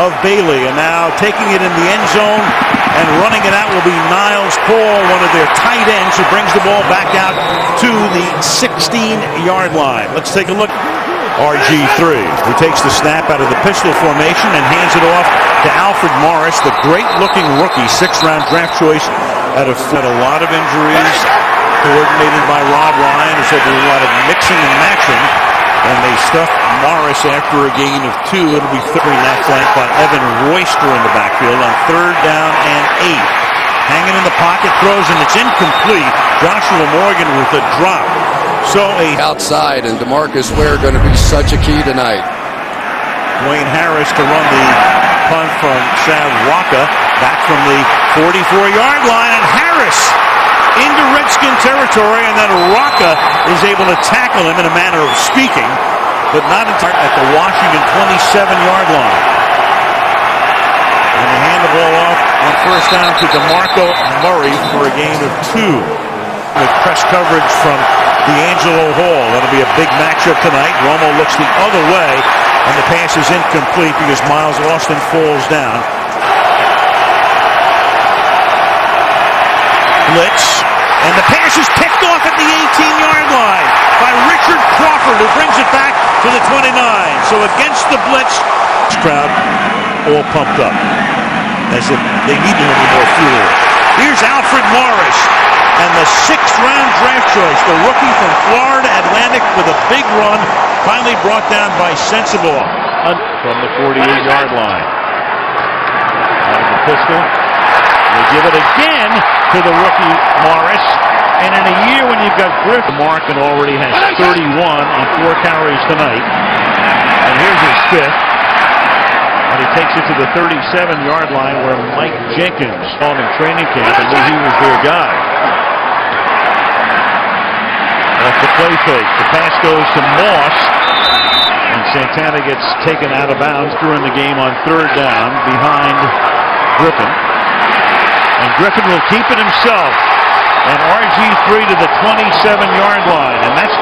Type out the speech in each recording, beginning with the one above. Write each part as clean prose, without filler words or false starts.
of Bailey. And now taking it in the end zone and running it out will be Niles Paul, one of their tight ends, who brings the ball back out to the 16-yard line. Let's take a look. RG3, who takes the snap out of the pistol formation and hands it off to Alfred Morris, the great-looking rookie, 6th-round draft choice out of had a lot of injuries, coordinated by Rob Ryan, who said there was a lot of mixing and matching, and they stuffed Morris after a gain of 2. It'll be 3 now flanked by Evan Royster in the backfield on 3rd down and 8. Hanging in the pocket, throws, and it's incomplete. Joshua Morgan with a drop. So outside, and DeMarcus Ware going to be such a key tonight. Dwayne Harris to run the punt from Sav Rocca back from the 44-yard line, and Harris into Redskin territory, and then Rocca is able to tackle him in a manner of speaking, but not at the Washington 27-yard line. And they hand the ball off on 1st down to DeMarco Murray for a gain of 2. With press coverage from D'Angelo Hall. That'll be a big matchup tonight. Romo looks the other way, and the pass is incomplete because Miles Austin falls down. Blitz, and the pass is picked off at the 18-yard line by Richard Crawford, who brings it back to the 29. So against the blitz, this crowd all pumped up as if they need a little more fuel. Here's Alfred Morris. And the 6th-round draft choice, the rookie from Florida Atlantic with a big run, finally brought down by Sensible from the 48-yard line. Out of the pistol, they give it again to the rookie Morris. And in a year when you've got Griffin, Markin already has 31 on 4 carries tonight. And here's his 5th. And he takes it to the 37-yard line where Mike Jenkins saw him in training camp and knew he was their guy. Off the play fake. The pass goes to Moss, and Santana gets taken out of bounds during the game on 3rd down behind Griffin. And Griffin will keep it himself. And RG3 to the 27-yard line. And that's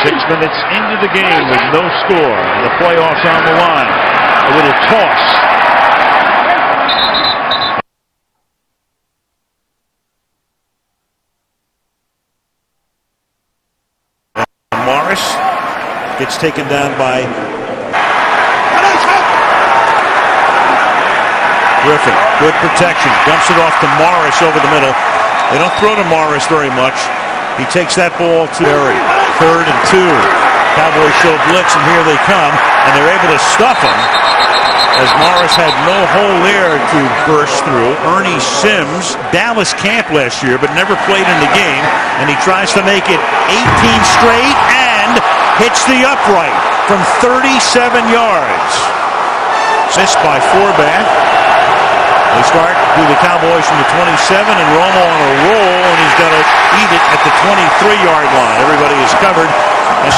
6 minutes into the game with no score. And the playoffs on the line. A little toss. Morris gets taken down by Griffin. Good protection. Dumps it off to Morris over the middle. They don't throw to Morris very much. He takes that ball to Berry. 3rd and 2. Cowboys show blitz, and here they come. And they're able to stuff him as Morris had no hole there to burst through. Ernie Sims, Dallas camp last year, but never played in the game. And he tries to make it 18 straight and hits the upright from 37 yards. Missed by Forbath. They start through the Cowboys from the 27, and Romo on a roll, and he's got to eat it at the 23-yard line. Everybody is covered. This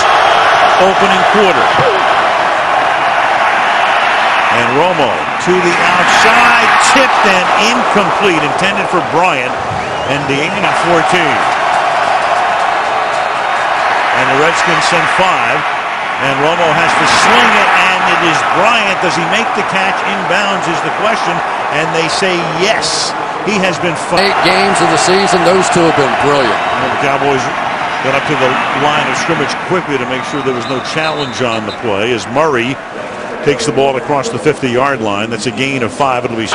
opening quarter. And Romo to the outside, tipped and incomplete, intended for Bryant, and the 14. And the Redskins send 5. And Romo has to sling it, and it is Bryant. Does he make the catch inbounds is the question, and they say yes. He has been 8 games of the season. Those 2 have been brilliant. And the Cowboys got up to the line of scrimmage quickly to make sure there was no challenge on the play as Murray takes the ball across the 50-yard line. That's a gain of 5. It'll be...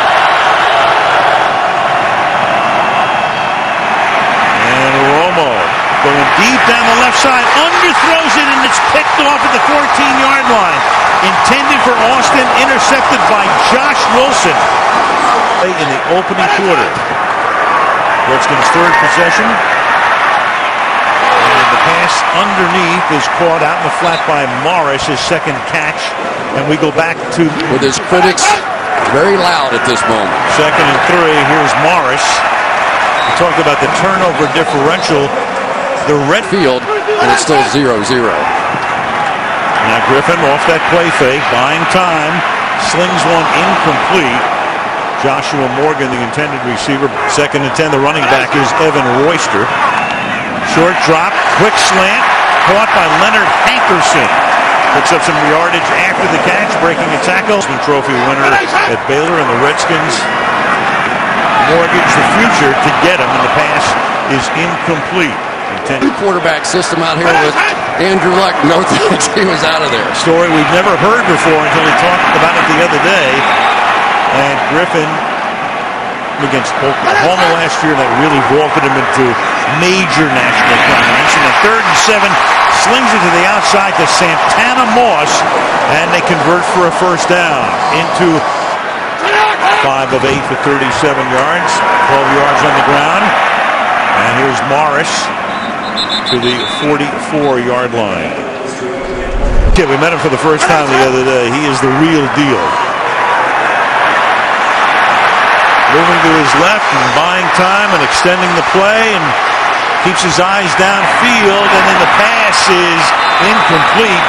And Romo going deep down the left side, underthrows it, and it's picked off at the 14-yard line. Intended for Austin, intercepted by Josh Wilson in the opening quarter. Redskins' 3rd possession. And the pass underneath is caught out in the flat by Morris, his 2nd catch. And we go back to... With his critics very loud at this moment. 2nd and 3. Here's Morris. We talked about the turnover differential. The red field, and it's still 0-0. Now Griffin off that play fake, buying time, slings one incomplete. Joshua Morgan, the intended receiver. 2nd and 10. The running back is Evan Royster. Short drop, quick slant, caught by Leonard Hankerson. The picks up some yardage after the catch, breaking a tackle. Trophy winner at Baylor, and the Redskins mortgage the future to get him, and the pass is incomplete. Quarterback system out here with Andrew Luck. No thanks, he was out of there. Story we've never heard before until we talked about it the other day. And Griffin against Oklahoma last year, that really vaulted him into major national prominence. And the 3rd and 7, slings it to the outside to Santana Moss, and they convert for a first down into 5 of 8 for 37 yards, 12 yards on the ground. And here's Morris to the 44-yard line. Yeah, we met him for the first time the other day. He is the real deal. Moving to his left and buying time and extending the play, and keeps his eyes downfield, and then the pass is incomplete.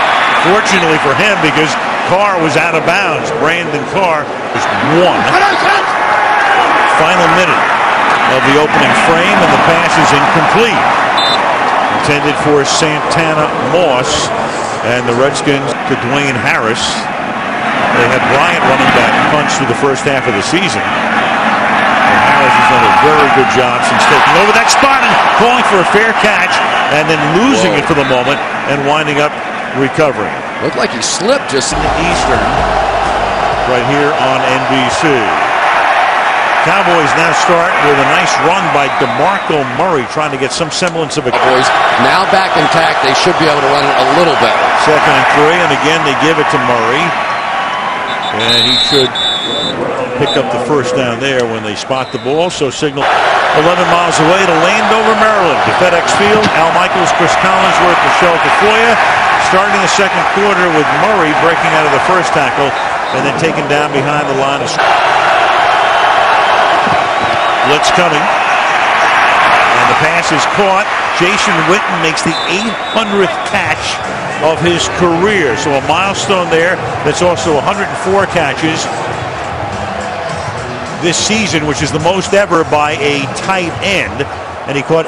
Fortunately for him, because Carr was out of bounds. Brandon Carr was one. Final minute of the opening frame, and the pass is incomplete. Intended for Santana Moss, and the Redskins to Dwayne Harris. They had Bryant running back punch through the first half of the season. And Harris has done a very good job since taking over that spot and calling for a fair catch, and then losing it for the moment and winding up recovering. Looked like he slipped just in the Eastern, right here on NBC. Cowboys now start with a nice run by DeMarco Murray, trying to get some semblance of a... Cowboys now back intact. They should be able to run it a little better. 2nd and 3, and again they give it to Murray. And he should pick up the first down there when they spot the ball. So signal 11 miles away to Landover, Maryland, to FedEx Field. Al Michaels, Chris Collinsworth, Michelle Tafoya. Starting the second quarter with Murray breaking out of the first tackle and then taken down behind the line of scrimmage. Blitz coming, and the pass is caught. Jason Witten makes the 800th catch of his career, so a milestone there. That's also 104 catches this season, which is the most ever by a tight end, and he caught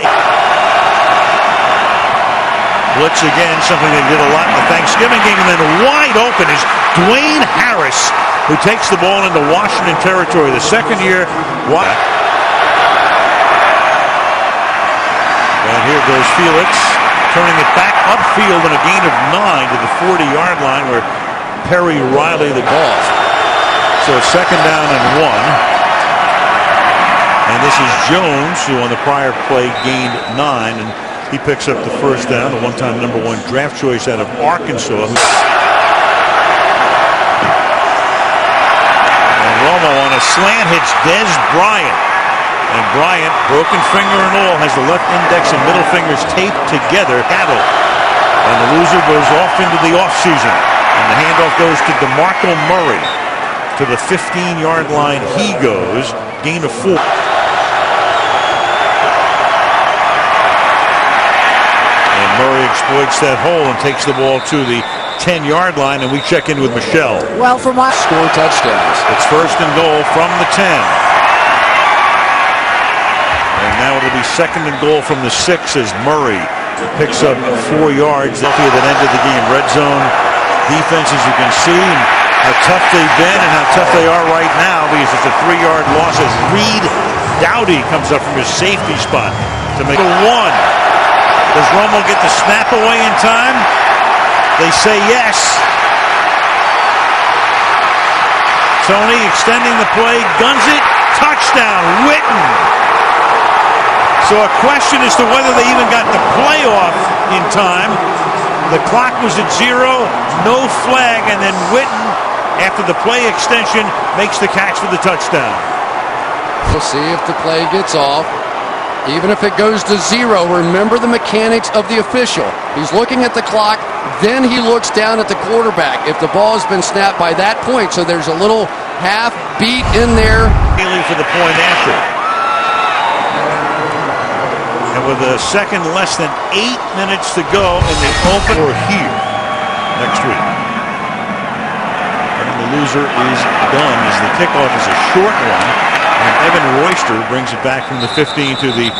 blitz again, something they did a lot in the Thanksgiving game, and then wide open is Dwayne Harris, who takes the ball into Washington territory, the second year. And here goes Felix, turning it back upfield in a gain of 9 to the 40-yard line, where Perry Riley the ball. So 2nd down and 1. And this is Jones, who on the prior play gained 9, and he picks up the first down, the one-time #1 draft choice out of Arkansas. And Romo on a slant hits Dez Bryant. And Bryant, broken finger and all, has the left index and middle fingers taped together. Cattle. And the loser goes off into the offseason. And the handoff goes to DeMarco Murray. To the 15-yard line he goes. Gain of 4. And Murray exploits that hole and takes the ball to the 10-yard line. And we check in with Michelle. Well, for my score touchdowns. It's 1st and goal from the 10. And now it'll be 2nd and goal from the 6 as Murray picks up 4 yards. That ended the game. Red zone defense, as you can see, and how tough they've been and how tough they are right now, because it's a 3-yard loss as Reed Dowdy comes up from his safety spot to make a 1. Does Romo get the snap away in time? They say yes. Tony extending the play, guns it, touchdown, Witten. So a question as to whether they even got the play off in time. The clock was at 0, no flag, and then Witten, after the play extension, makes the catch for the touchdown. We'll see if the play gets off. Even if it goes to 0, remember the mechanics of the official. He's looking at the clock, then he looks down at the quarterback. If the ball has been snapped by that point, so there's a little half beat in there. For the point after. And with a second less than 8 minutes to go in the open, or here next week. And the loser is done as the kickoff is a short one. And Evan Royster brings it back from the 15 to the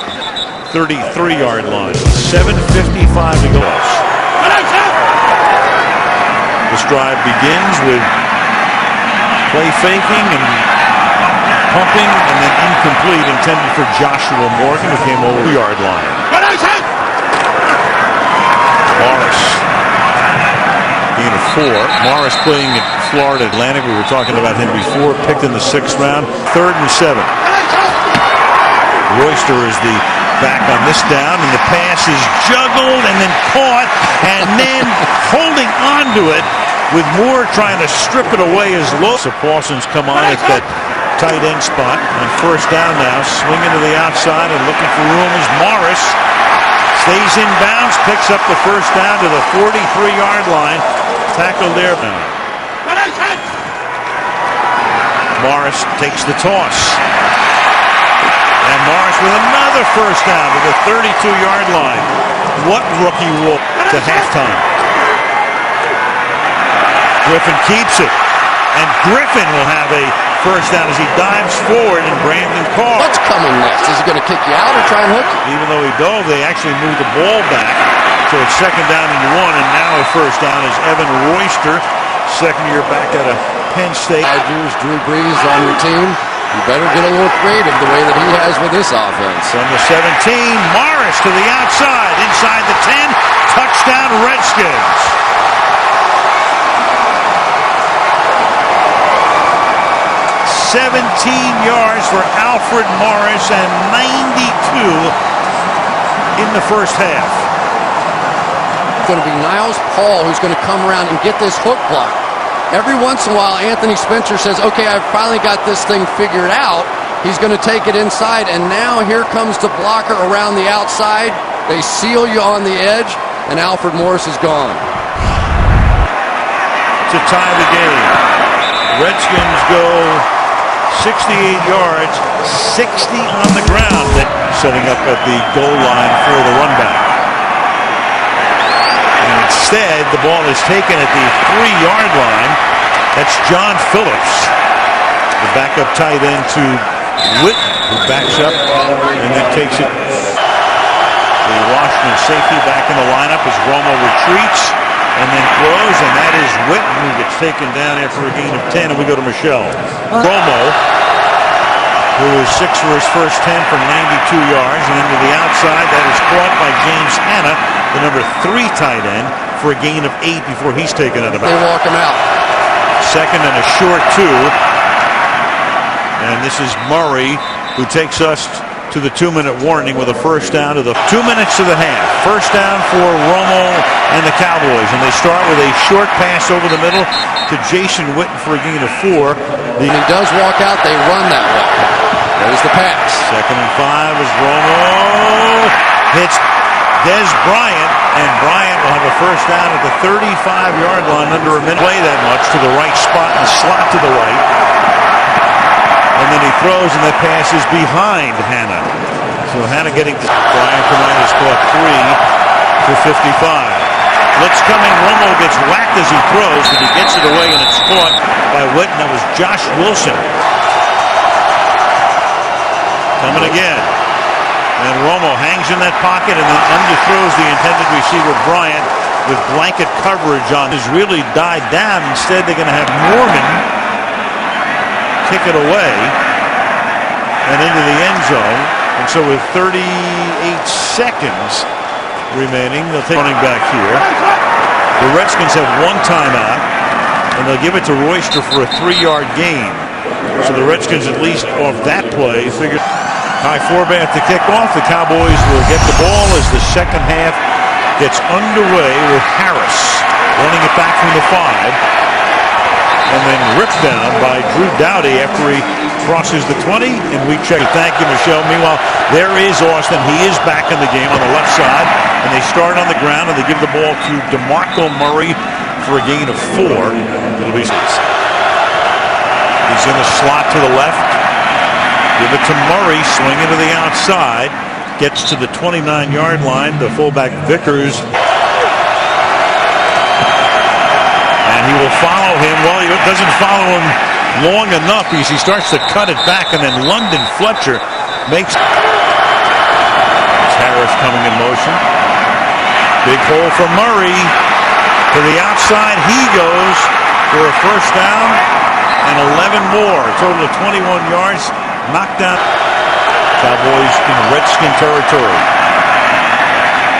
33-yard line. 7:55 to go. drive begins with play faking and pumping, and then incomplete, intended for Joshua Morgan, who came over the yard line. Morris, gain of 4. Morris playing at Florida Atlantic. We were talking about him before. Picked in the 6th round. 3rd and 7. Royster is the back on this down, and the pass is juggled and then caught, and then holding on to it with Moore trying to strip it away as low. So Paulson's come on at that tight end spot on 1st down now, swinging to the outside and looking for room as Morris stays in bounds, picks up the 1st down to the 43-yard line. Tackled there. Morris takes the toss. And Morris with another 1st down to the 32-yard line. What rookie walk to halftime? Griffin keeps it. And Griffin will have a 1st down as he dives forward, and Brandon Carr. What's coming next? Is he going to kick you out or try and hook you? Even though he dove, they actually moved the ball back. So it's 2nd down and 1, and now a 1st down is Evan Royster, 2nd year back out of Penn State. Drew Brees on your team. You better get a little creative the way that he has with this offense. From the 17, Morris to the outside, inside the 10, touchdown Redskins. 17 yards for Alfred Morris and 92 in the 1st half. It's going to be Niles Paul who's going to come around and get this hook block. Every once in a while, Anthony Spencer says, okay, I've finally got this thing figured out. He's going to take it inside, and now here comes the blocker around the outside. They seal you on the edge, and Alfred Morris is gone. To tie the game. Redskins go 68 yards, 60 on the ground, setting up at the goal line for the run back. And instead, the ball is taken at the 3-yard line. That's John Phillips, the backup tight end to Whitten, who backs up and then takes it. The Washington safety back in the lineup as Romo retreats and then throws, and that is Whitten, who gets taken down after a gain of 10, and we go to Michelle. Romo, who is 6 for his first 10 for 92 yards, and into the outside. That is caught by James Hanna, the number 3 tight end, for a gain of 8 before he's taken out of bounds. They walk him out. 2nd and a short 2. And this is Murray, who takes us to the 2-minute warning with a 1st down to the 2 minutes to the half. 1st down for Romo and the Cowboys, and they start with a short pass over the middle to Jason Witten for a gain of 4. When he does walk out, they run that way. There's the pass. 2nd and 5 as Romo hits Des Bryant, and Bryant will have a 1st down at the 35-yard line under a minute. Play that much to the right spot and slot to the right. And then he throws, and that pass is behind Hanna. So Hanna getting to Bryant tonight has caught 3 for 55. Blitz coming. Romo gets whacked as he throws, but he gets it away, and it's caught by Whitten. That was Josh Wilson. Coming again. And Romo hangs in that pocket and then underthrows the intended receiver Bryant with blanket coverage on. Has really died down. Instead, they're going to have Morgan kick it away and into the end zone. And so with 38 seconds remaining, they'll take running back here. The Redskins have 1 timeout, and they'll give it to Royster for a 3-yard gain. So the Redskins, at least off that play, figured Kai Forbath to kick off. The Cowboys will get the ball as the 2nd half gets underway with Harris running it back from the 5. And then ripped down by Drew Doughty after he crosses the 20. And we check. Thank you, Michelle. Meanwhile, there is Austin. He is back in the game on the left side. And they start on the ground, and they give the ball to DeMarco Murray for a gain of 4. It'll be 6. He's in the slot to the left. Give it to Murray, swinging to the outside. Gets to the 29-yard line. The fullback Vickers. And he will follow him. Well, he doesn't follow him long enough because he starts to cut it back. And then London Fletcher makes. Harris coming in motion. Big hole for Murray. To the outside he goes for a first down and 11 more. A total of 21 yards. Knocked down. Cowboys in Redskin territory.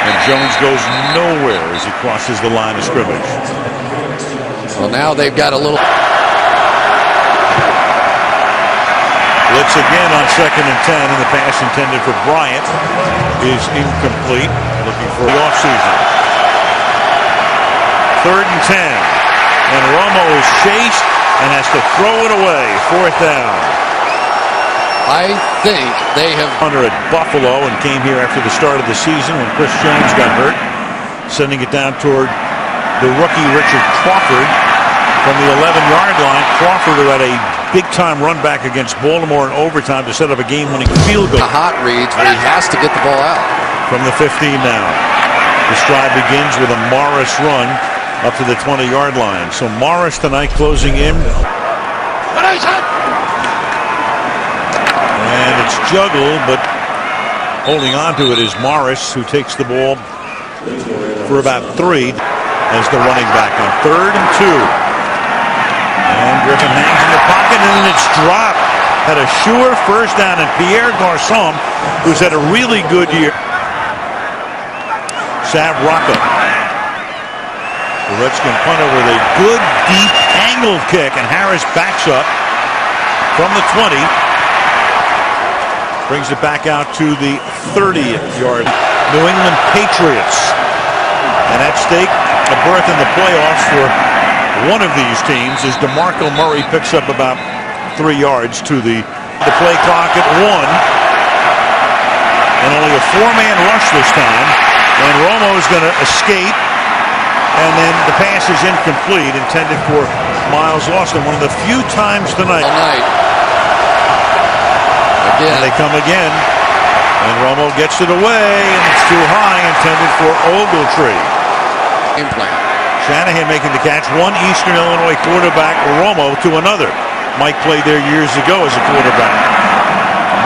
And Jones goes nowhere as he crosses the line of scrimmage. Well, now they've got a little blitz again on 2nd and 10, and the pass intended for Bryant is incomplete. Looking for the offseason. 3rd and 10, and Romo is chased and has to throw it away. 4th down. I think they have Hunter at Buffalo and came here after the start of the season when Chris Jones got hurt, sending it down toward the rookie Richard Crawford from the 11-yard line. Crawford who had a big-time run back against Baltimore in overtime to set up a game-winning field goal. the hot reads where he has to get the ball out. From the 15 now. The stride begins with a Morris run up to the 20-yard line. So Morris tonight closing in. And it's juggled, but holding on to it is Morris, who takes the ball for about 3 as the running back on 3rd and 2. And Griffin hangs in the pocket, and then it's dropped. Had a sure first down, and Pierre Garçon, who's had a really good year. Sav Rocca. The Redskin punter with a good deep angled kick, and Harris backs up from the 20. Brings it back out to the 30-yard. New England Patriots. And at stake, a berth in the playoffs for one of these teams as DeMarco Murray picks up about 3 yards to the play clock at 1. And only a 4-man rush this time. And Romo's going to escape. And then the pass is incomplete, intended for Miles Austin. One of the few times tonight. Again. And they come again. And Romo gets it away, and it's too high, intended for Ogletree. Game plan. Shanahan making the catch. One Eastern Illinois quarterback, Romo, to another. Mike played there years ago as a quarterback.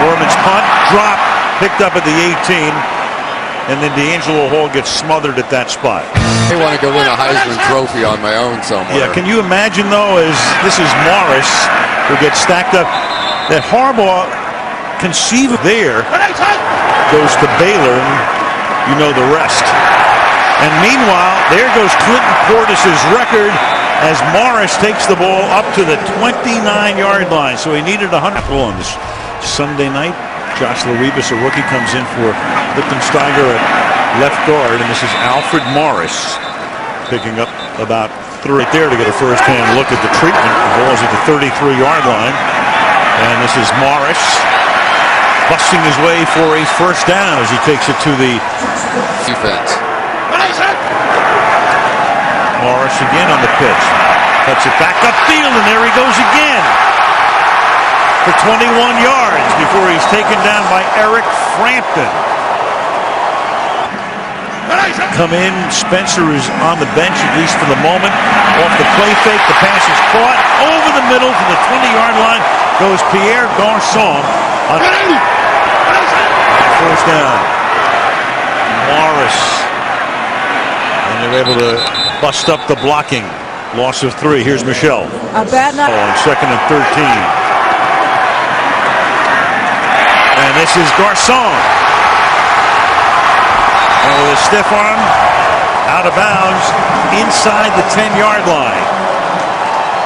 Mormon's punt, dropped, picked up at the 18. And then D'Angelo Hall gets smothered at that spot. I want to go win a Heisman Trophy on my own somewhere. Yeah, can you imagine, though, as this is Morris, who gets stacked up, that Harbaugh conceive there, goes to Baylor, and you know the rest. And meanwhile, there goes Clinton Portis's record as Morris takes the ball up to the 29-yard line. So he needed 100 on this Sunday night. Josh Laribas, a rookie, comes in for Lippensteiger at left guard, and this is Alfred Morris picking up about 3 right there to get a first-hand look at the treatment. The ball's at the 33-yard line, and this is Morris busting his way for a first down as he takes it to the defense. Morris again on the pitch, cuts it back upfield, and there he goes again for 21 yards before he's taken down by Eric Frampton. Come in, Spencer is on the bench, at least for the moment. Off the play fake, the pass is caught. Over the middle to the 20-yard line goes Pierre Garçon. On first down. Morris. And they're able to bust up the blocking. Loss of 3. Here's Michelle. A bad night. On 2nd and 13. And this is Garçon. And with a stiff arm, out of bounds, inside the 10-yard line.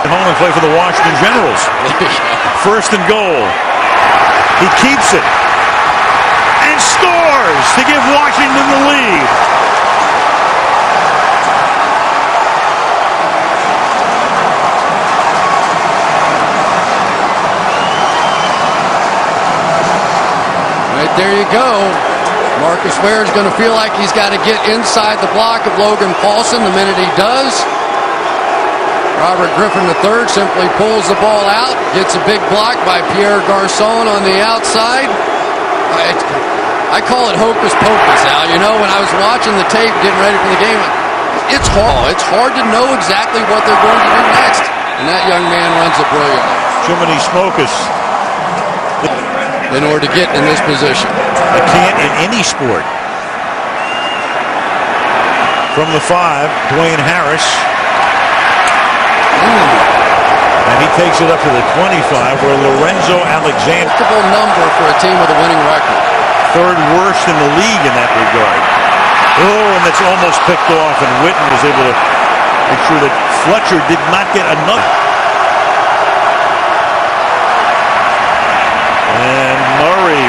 And home and play for the Washington Generals. 1st and goal. He keeps it. And scores to give Washington the lead. There you go. Marcus Ware is going to feel like he's got to get inside the block of Logan Paulson the minute he does. Robert Griffin III simply pulls the ball out, gets a big block by Pierre Garçon on the outside. I call it hocus pocus, Al. You know, when I was watching the tape getting ready for the game, it's hard to know exactly what they're going to do next. And that young man runs it brilliantly. Jiminy Smokus. In order to get in this position. I can't in any sport. From the 5, Dwayne Harris. And he takes it up to the 25, where Lorenzo Alexander. Number for a team with a winning record. Third worst in the league in that regard. Oh, and that's almost picked off, and Witten was able to make sure that Fletcher did not get another. And Murray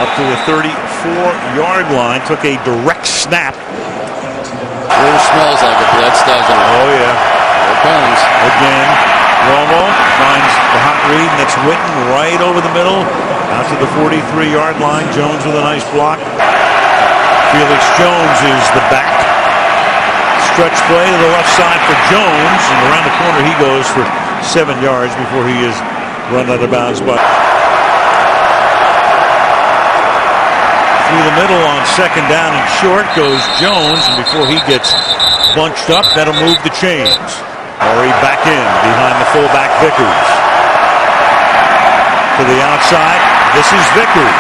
up to the 34-yard line, took a direct snap. Sure smells like a blitz, doesn't it? Oh, yeah. Here it comes. Again, Romo finds the hot read, and that's Witten right over the middle, out to the 43-yard line. Jones with a nice block. Felix Jones is the back. Stretch play to the left side for Jones, and around the corner he goes for 7 yards before he is run out of bounds. But through the middle on second down and short goes Jones, and before he gets bunched up, that'll move the chains. Murray back in behind the fullback Vickers. To the outside, this is Vickers.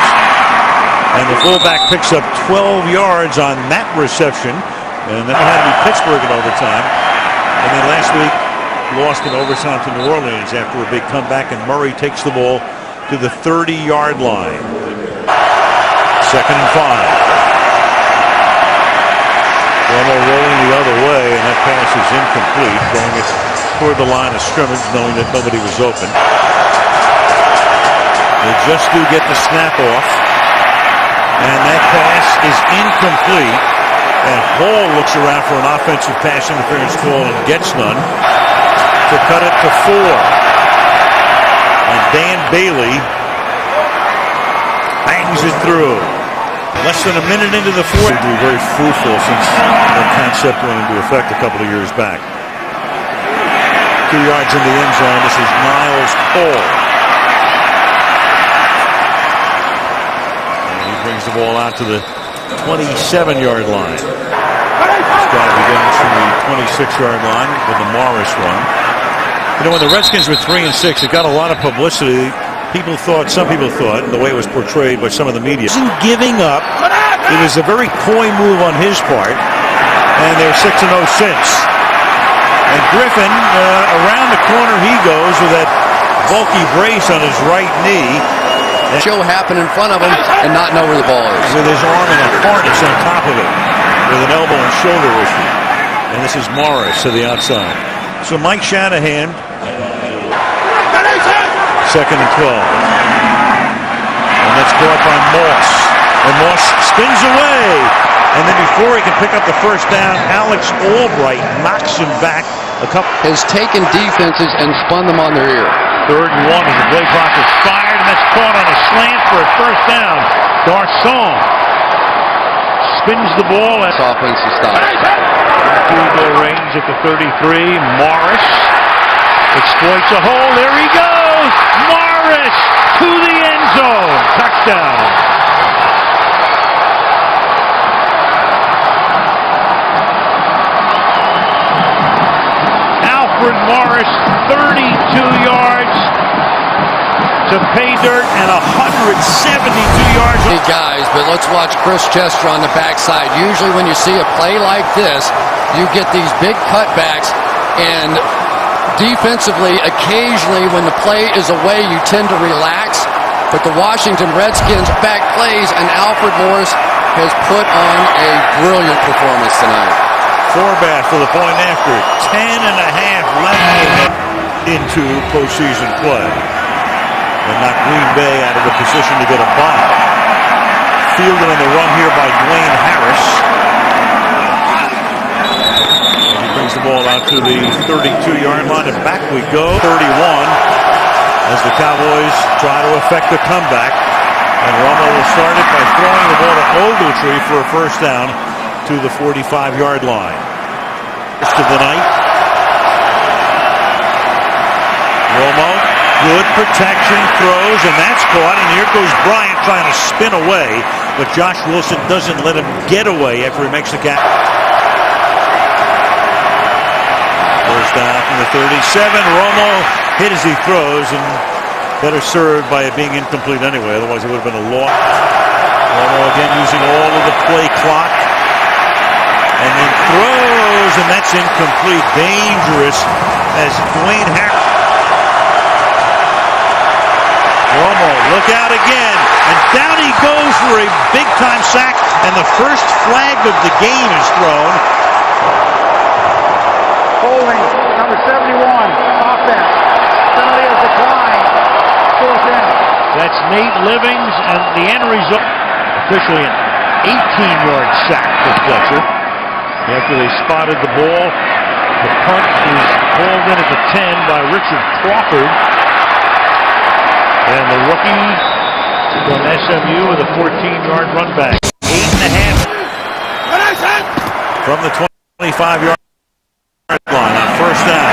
And the fullback picks up 12 yards on that reception. And that had to be Pittsburgh in overtime. And then last week, lost in overtime to New Orleans after a big comeback, and Murray takes the ball to the 30-yard line. Second and 5. Romo rolling the other way, and that pass is incomplete, going it toward the line of scrimmage, knowing that nobody was open. They just do get the snap off, and that pass is incomplete. And Hall looks around for an offensive pass interference call and gets none to cut it to 4. And Dan Bailey bangs it through. Less than a minute into the fourth. It will be very fruitful since the concept went into effect a couple of years back. 2 yards in the end zone. This is Niles Cole. And he brings the ball out to the 27-yard line. This guy begins from the 26-yard line with the Morris run. You know, when the Redskins were 3-6, it got a lot of publicity. Some people thought, the way it was portrayed by some of the media, isn't giving up. It was a very coy move on his part, and they're 6-0 since. And Griffin, around the corner he goes with that bulky brace on his right knee. Show happen in front of him and not know where the ball is. With his arm in a harness on top of it, with an elbow and shoulder issue. And this is Morris to the outside. So Mike Shanahan, second and 12. And that's caught by Moss. And Moss spins away. And then before he can pick up the first down, Alex Albright knocks him back a couple. Has taken defenses and spun them on their ear. 3rd and 1 as the play clock is fired, and that's caught on a slant for a first down. Garcon spins the ball. That's offensive stop. Field goal range at the 33. Morris exploits a hole. There he goes. Morris to the end zone. Touchdown. Alfred Morris, 32 yards to pay dirt and 172 yards. Hey guys, but let's watch Chris Chester on the backside. Usually when you see a play like this, you get these big cutbacks, and defensively, occasionally when the play is away, you tend to relax. But the Washington Redskins back plays, and Alfred Morris has put on a brilliant performance tonight. Forbath for the point after. 10.5 left into postseason play. And knock Green Bay out of the position to get a bye. Fielded on the run here by Dwayne Harris. And he brings the ball out to the 32-yard line, and back we go. 31 as the Cowboys try to effect a comeback. And Romo will start it by throwing the ball to Ogletree for a first down to the 45-yard line. First of the night. Romo, good protection, throws, and that's caught. And here goes Bryant trying to spin away, but Josh Wilson doesn't let him get away after he makes the catch. First down from the 37. Romo hit as he throws, and better served by it being incomplete anyway. Otherwise, it would have been a loss. Romo again using all of the play clock. throws, and that's incomplete. Dangerous as Dwayne Harris. Romo, look out again, and down he goes for a big-time sack, and the first flag of the game is thrown. Holding, number 71, offense. Penalty is declined. 4th down. That's Nate Livings, and the end result, officially an 18-yard sack for Fletcher. After they spotted the ball, the punt is hauled in at the 10 by Richard Crawford. And the rookie from SMU with a 14-yard run back. 8.5 from the 25-yard line on first down.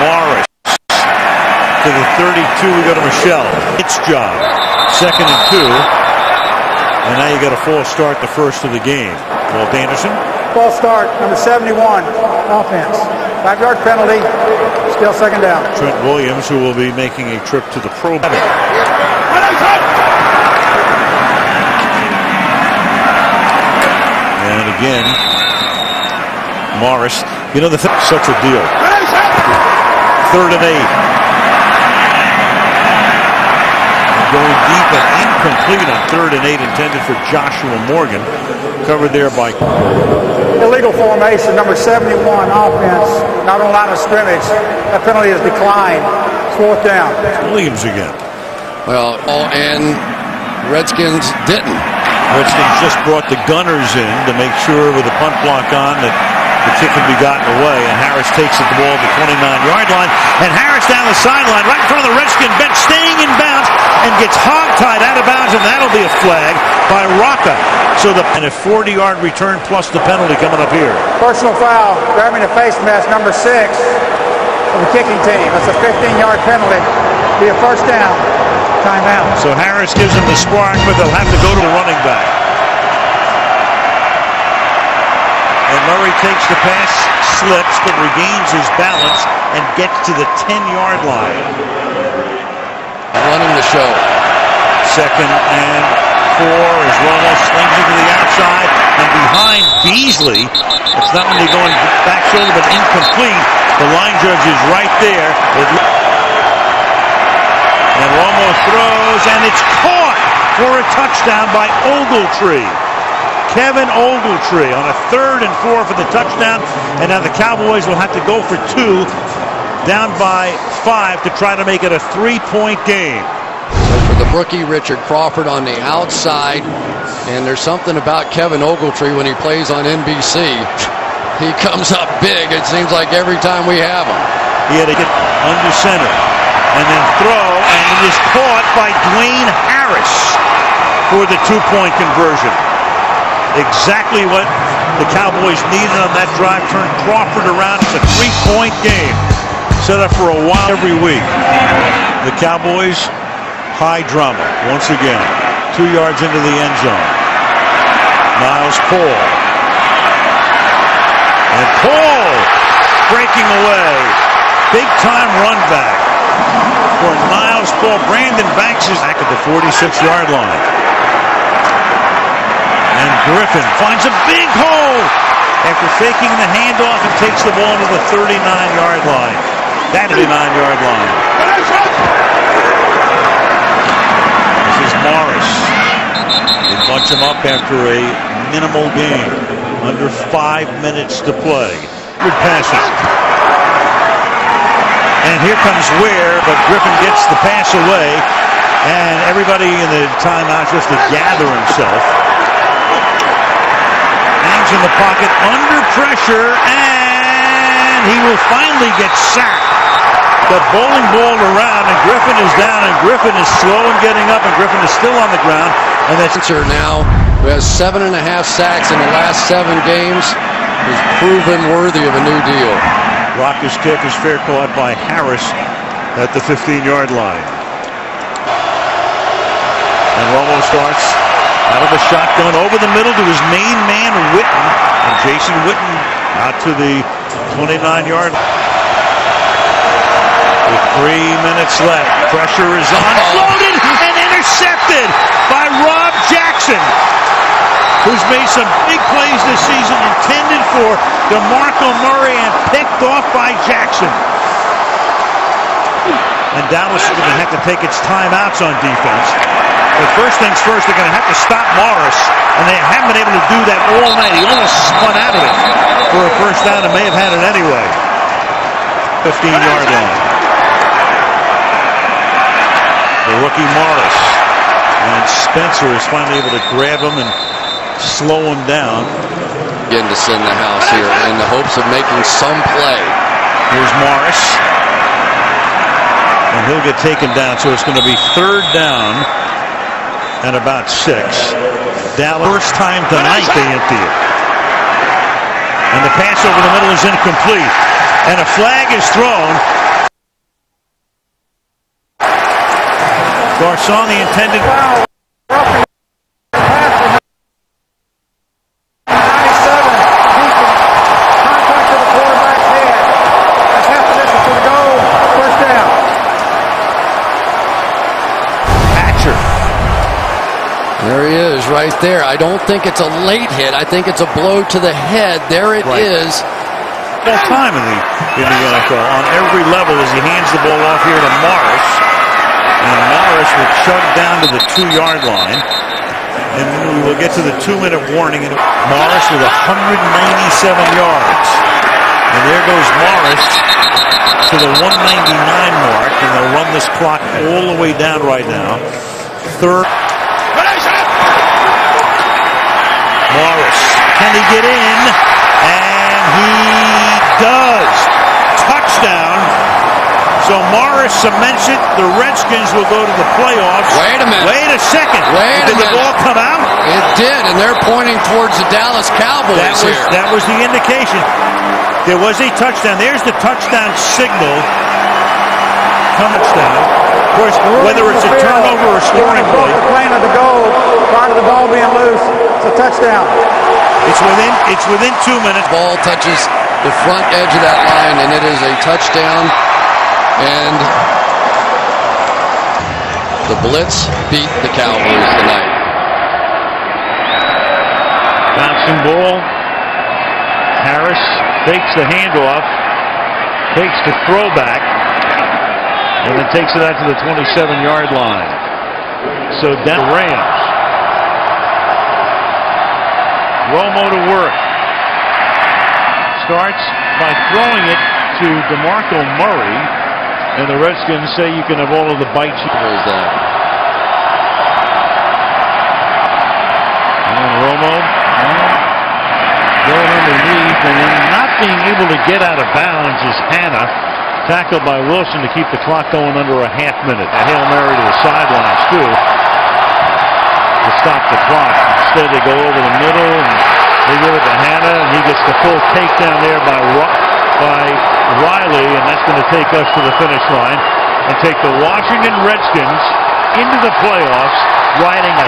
Morris to the 32. We go to Michelle. It's job. 2nd and 2. And now you got a false start, the first of the game. Walt Anderson. False start, number 71, offense. 5-yard penalty, still 2nd down. Trent Williams, who will be making a trip to the Pro Bowl. And again, Morris. You know, such a deal. 3rd and 8. Going deep and incomplete on 3rd and 8, intended for Joshua Morgan. Covered there by illegal formation, number 71, offense, not on line of scrimmage. That penalty is declined. 4th down. Williams again. Well, and Redskins didn't. Redskins just brought the gunners in to make sure with the punt block on that the kick can be gotten away, and Harris takes the ball at the 29-yard line, and Harris down the sideline right in front of the Redskin bench, staying in bounds, and gets hog-tied out of bounds, and that'll be a flag by Rocca. So and a 40-yard return plus the penalty coming up here. Personal foul, grabbing the face mask, number 6 of the kicking team. That's a 15-yard penalty. Be a 1st down. Timeout. So Harris gives him the spark, but they'll have to go to the running back. And Murray takes the pass, slips, but regains his balance and gets to the 10-yard line. Running the show. 2nd and 4 as Romo slings it to the outside and behind Beasley. It's not when they're going back shoulder, but incomplete. The line judge is right there. And Romo throws, and it's caught for a touchdown by Ogletree. Kevin Ogletree on a 3rd and 4 for the touchdown, and now the Cowboys will have to go for 2, down by 5 to try to make it a 3-point game. So for the rookie Richard Crawford on the outside, and there's something about Kevin Ogletree when he plays on NBC. He comes up big, it seems like every time we have him. He had to get under center and then throw, and it is caught by Dwayne Harris for the 2-point conversion. Exactly what the Cowboys needed on that drive. Turned Crawford around. It's a 3-point game. Set up for a while every week. The Cowboys, high drama once again. 2 yards into the end zone. Niles Paul. And Paul breaking away. Big time run back for Niles Paul. Brandon Banks is back at the 46-yard line. And Griffin finds a big hole after faking the handoff and takes the ball to the 39-yard line. That 39-yard line. This is Morris. They bunch him up after a minimal game. Under 5 minutes to play. Good passes. And here comes Ware, but Griffin gets the pass away. And everybody in the timeout just to gather himself. Hangs in the pocket under pressure, and he will finally get sacked. The bowling ball around, and Griffin is down, and Griffin is slow in getting up, and Griffin is still on the ground. And that's now, who has 7.5 sacks in the last 7 games, is proven worthy of a new deal. Rocca's kick is fair caught by Harris at the 15-yard line. And Romo starts out of the shotgun over the middle to his main man, Witten. And Jason Witten out to the 29-yard line. With 3 minutes left. Pressure is on. Floated and intercepted by Rob Jackson. who's made some big plays this season, intended for DeMarco Murray and picked off by Jackson. And Dallas is going to have to take its timeouts on defense. But first things first, they're going to have to stop Morris, and they haven't been able to do that all night. He almost spun out of it for a first down and may have had it anyway. 15-yard line. The rookie Morris. And Spencer is finally able to grab him and slow him down. Getting to send the house here in the hopes of making some play. Here's Morris. And he'll get taken down, so it's going to be third down and about 6. Dallas, first time tonight they empty it. And the pass over the middle is incomplete. And a flag is thrown. Garcon, the intended. There he is right there. I don't think it's a late hit. I think it's a blow to the head. There it is. All time in the NFL on every level as he hands the ball off here to Morris. And Morris will chug down to the 2-yard line. And we will get to the 2-minute warning. And Morris with 197 yards. And there goes Morris to the 199 mark. And they'll run this clock all the way down right now. Third. Morris, can he get in? And he does. Touchdown. So Morris cements it. The Redskins will go to the playoffs. Wait a minute. Wait a second. Wait a minute. Did the ball come out? It did, and they're pointing towards the Dallas Cowboys here. That was the indication. There was a touchdown. There's the touchdown signal. Touchdown. Of course, whether it's a turnover or scoring play. The plane of the goal prior to the ball being loose. It's a touchdown. It's within 2 minutes. Ball touches the front edge of that line, and it is a touchdown. And the blitz beat the Cowboys tonight. Bouncing ball. Harris fakes the handoff. Fakes the throwback. And then takes it out to the 27-yard line. So down the Rams. Romo to work. Starts by throwing it to DeMarco Murray. And the Redskins say you can have all of the bites. Where's that? And Romo going underneath. And then not being able to get out of bounds is Hannah. Tackled by Wilson to keep the clock going under a half minute. A Hail Mary to the sidelines, too, to stop the clock. Instead, they go over the middle, and they give it to Hannah, and he gets the full takedown there by Riley, and that's going to take us to the finish line and take the Washington Redskins into the playoffs, riding a